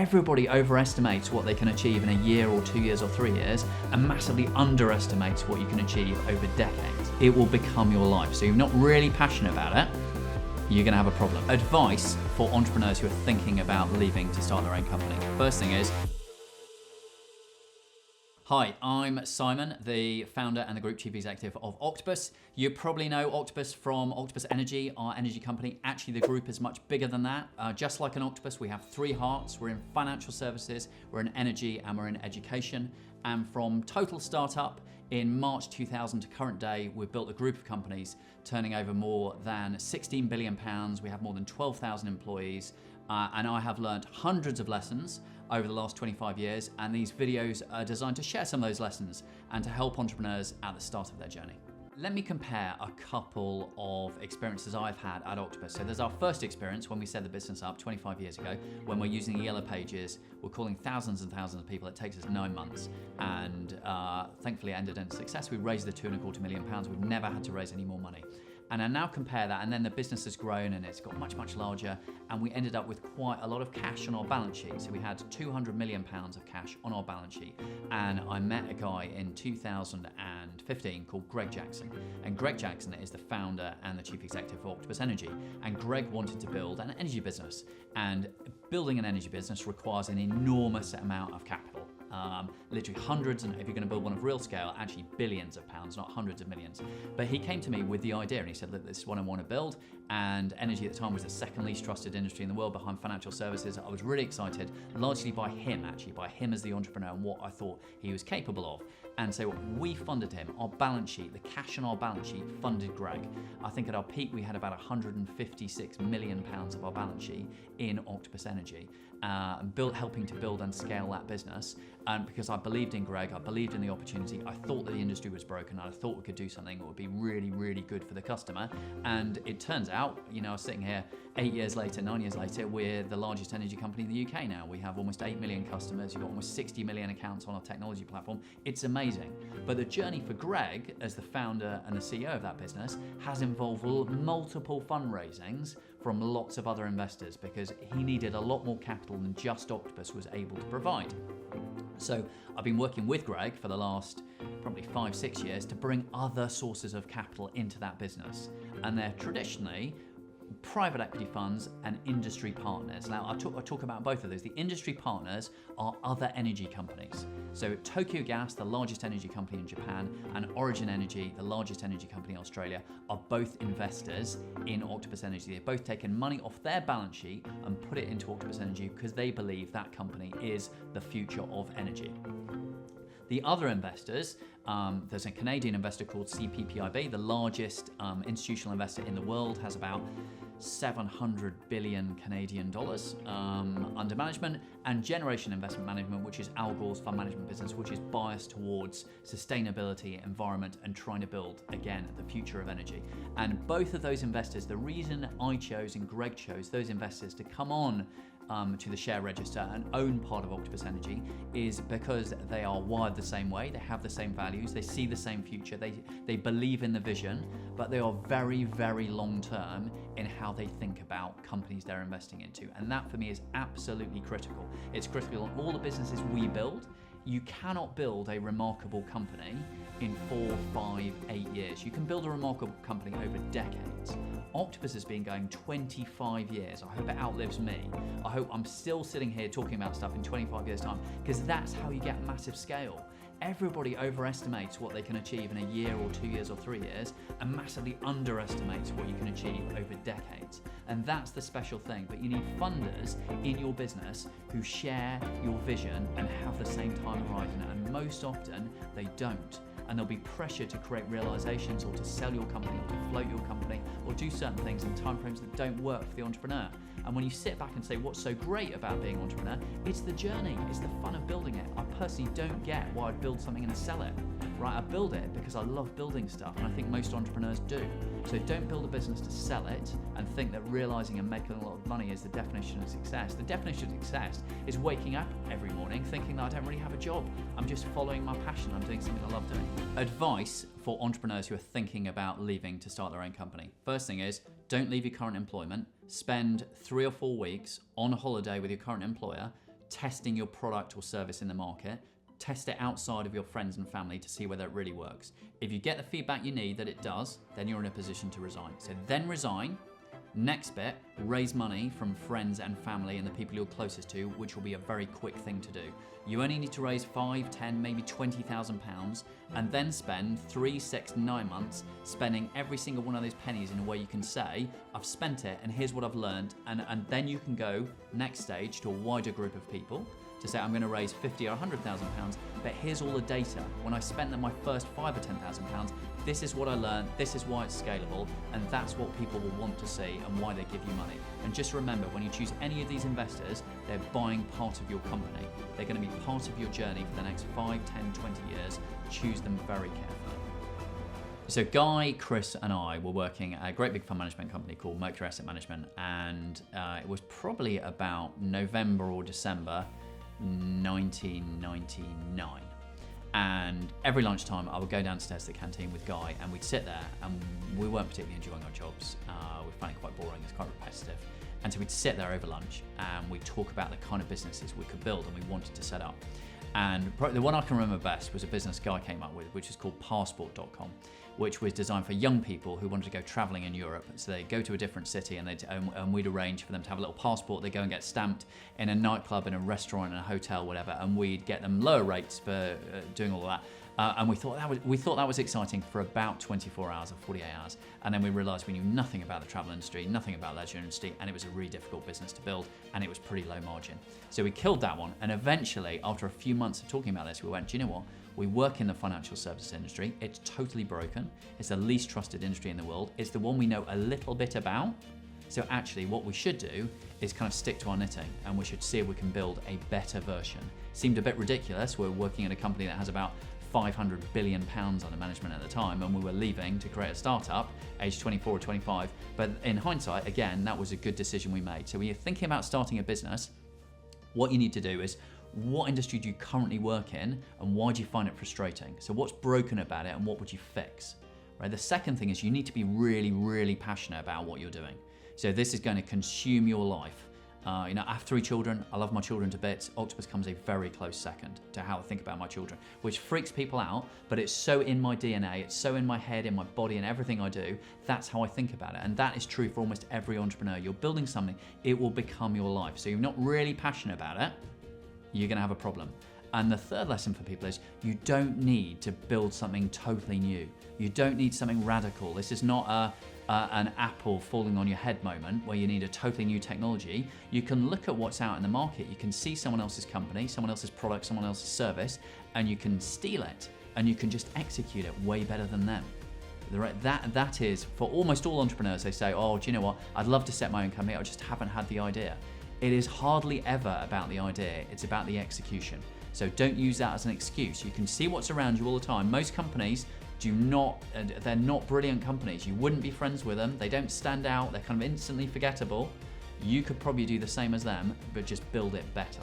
Everybody overestimates what they can achieve in a year or 2 years or 3 years and massively underestimates what you can achieve over decades. It will become your life. So you're not really passionate about it, you're going to have a problem. Advice for entrepreneurs who are thinking about leaving to start their own company. First thing is, hi, I'm Simon, the founder and the group chief executive of Octopus. You probably know Octopus from Octopus Energy, our energy company. Actually, the group is much bigger than that. Just like an octopus, we have three hearts. We're in financial services, we're in energy, and we're in education. And from total startup in March 2000 to current day, we've built a group of companies turning over more than £16 billion. We have more than 12,000 employees. And I have learned hundreds of lessons over the last 25 years, and these videos are designed to share some of those lessons and to help entrepreneurs at the start of their journey. Let me compare a couple of experiences I've had at Octopus. So there's our first experience when we set the business up 25 years ago, when we're using the Yellow Pages, we're calling thousands and thousands of people. It takes us 9 months, and thankfully it ended in success. We raised the £2.25 million. We've never had to raise any more money. And I now compare that, and then the business has grown and it's got much, much larger, and we ended up with quite a lot of cash on our balance sheet. So we had £200 million of cash on our balance sheet. And I met a guy in 2015 called Greg Jackson. And Greg Jackson is the founder and the chief executive of Octopus Energy. And Greg wanted to build an energy business. And building an energy business requires an enormous amount of capital. Literally hundreds, and if you're going to build one of real scale, actually billions of pounds, not hundreds of millions. But he came to me with the idea and he said, look, this is what I want to build. And energy at the time was the second least trusted industry in the world behind financial services. I was really excited, largely by him as the entrepreneur and what I thought he was capable of. And so we funded him. Our balance sheet, the cash on our balance sheet funded Greg. I think at our peak, we had about £156 million of our balance sheet in Octopus Energy, helping to build and scale that business. And because I believed in Greg, I believed in the opportunity, I thought that the industry was broken, and I thought we could do something that would be really, really good for the customer. And it turns out, I was sitting here 9 years later, we're the largest energy company in the UK now. We have almost 8 million customers. You've got almost 60 million accounts on our technology platform. It's amazing. But the journey for Greg, as the founder and the CEO of that business, has involved multiple fundraisings from lots of other investors, because he needed a lot more capital than just Octopus was able to provide. So I've been working with Greg for the last probably 5-6 years to bring other sources of capital into that business. And they're traditionally private equity funds and industry partners. Now, I'll talk about both of those. The industry partners are other energy companies. So Tokyo Gas, the largest energy company in Japan, and Origin Energy, the largest energy company in Australia, are both investors in Octopus Energy. They've both taken money off their balance sheet and put it into Octopus Energy because they believe that company is the future of energy. The other investors, there's a Canadian investor called CPPIB, the largest institutional investor in the world, has about 700 billion Canadian dollars under management, and Generation Investment Management, which is Al Gore's fund management business, which is biased towards sustainability, environment, and trying to build, again, the future of energy. And both of those investors, the reason I chose and Greg chose those investors to come on to the share register and own part of Octopus Energy is because they are wired the same way, they have the same values, they see the same future, they believe in the vision, but they are very, very long term in how they think about companies they're investing into. And that for me is absolutely critical. It's critical in all the businesses we build. You cannot build a remarkable company in 4, 5, 8 years. You can build a remarkable company over decades. Octopus has been going 25 years. I hope it outlives me. I hope I'm still sitting here talking about stuff in 25 years' time, because that's how you get massive scale. Everybody overestimates what they can achieve in a year or 2 years or 3 years and massively underestimates what you can achieve over decades. And that's the special thing. But you need funders in your business who share your vision and have the same time horizon. And most often they don't. And there'll be pressure to create realizations or to sell your company or to float your company or do certain things in timeframes that don't work for the entrepreneur. And when you sit back and say, what's so great about being an entrepreneur? It's the journey, it's the fun of building it. I personally don't get why I'd build something and sell it, right? I build it because I love building stuff, and I think most entrepreneurs do. So don't build a business to sell it and think that realizing and making a lot of money is the definition of success. The definition of success is waking up every morning thinking that I don't really have a job. I'm just following my passion. I'm doing something I love doing. Advice for entrepreneurs who are thinking about leaving to start their own company. First thing is, don't leave your current employment. Spend 3 or 4 weeks on holiday with your current employer. testing your product or service in the market. Test it outside of your friends and family to see whether it really works. If you get the feedback you need that it does, then you're in a position to resign. So then resign. Next bit, raise money from friends and family and the people you're closest to, which will be a very quick thing to do. You only need to raise 5, 10, maybe £20,000 and then spend 3, 6, 9 months spending every single one of those pennies in a way you can say, I've spent it and here's what I've learned. And then you can go next stage to a wider group of people to say, I'm going to raise 50 or £100,000, but here's all the data. When I spent my first 5 or £10,000, this is what I learned, this is why it's scalable, and that's what people will want to see and why they give you money. And just remember, when you choose any of these investors, they're buying part of your company. They're going to be part of your journey for the next 5, 10, 20 years. Choose them very carefully. So Guy, Chris and I were working at a great big fund management company called Mercury Asset Management, and it was probably about November or December 1999. And every lunchtime I would go downstairs to the canteen with Guy and we'd sit there, and we weren't particularly enjoying our jobs. We found it quite boring, it's quite repetitive. And so we'd sit there over lunch and we'd talk about the kind of businesses we could build and we wanted to set up. And the one I can remember best was a business Guy came up with, which is called passport.com, which was designed for young people who wanted to go traveling in Europe. So they go to a different city and we'd arrange for them to have a little passport. They go and get stamped in a nightclub, in a restaurant, in a hotel, whatever, and we'd get them lower rates for doing all of that. And we thought that was exciting for about 24 hours or 48 hours. And then we realized we knew nothing about the travel industry, nothing about the leisure industry, and it was a really difficult business to build, and it was pretty low margin. So we killed that one. And eventually, after a few months of talking about this, we went, do you know what? We work in the financial services industry. It's totally broken. It's the least trusted industry in the world. It's the one we know a little bit about. So actually what we should do is kind of stick to our knitting, and we should see if we can build a better version. Seemed a bit ridiculous. We're working at a company that has about £500 billion under management at the time, and we were leaving to create a startup aged 24 or 25. But in hindsight, again, that was a good decision we made. So when you're thinking about starting a business, what you need to do is, what industry do you currently work in and why do you find it frustrating? So what's broken about it and what would you fix? Right? The second thing is you need to be really, really passionate about what you're doing. So this is going to consume your life. I have 3 children. I love my children to bits. Octopus comes a very close second to how I think about my children, which freaks people out, but it's so in my DNA, it's so in my head, in my body, and everything I do. That's how I think about it. And that is true for almost every entrepreneur. You're building something, it will become your life. So you're not really passionate about it, you're going to have a problem. And the third lesson for people is you don't need to build something totally new. You don't need something radical. This is not an apple falling on your head moment where you need a totally new technology. You can look at what's out in the market. You can see someone else's company, someone else's product, someone else's service, and you can steal it and you can just execute it way better than them. That is, for almost all entrepreneurs, they say, oh, do you know what? I'd love to set my own company. I just haven't had the idea. It is hardly ever about the idea. It's about the execution. So don't use that as an excuse. You can see what's around you all the time. Most companies they're not brilliant companies. You wouldn't be friends with them. They don't stand out. They're kind of instantly forgettable. You could probably do the same as them, but just build it better.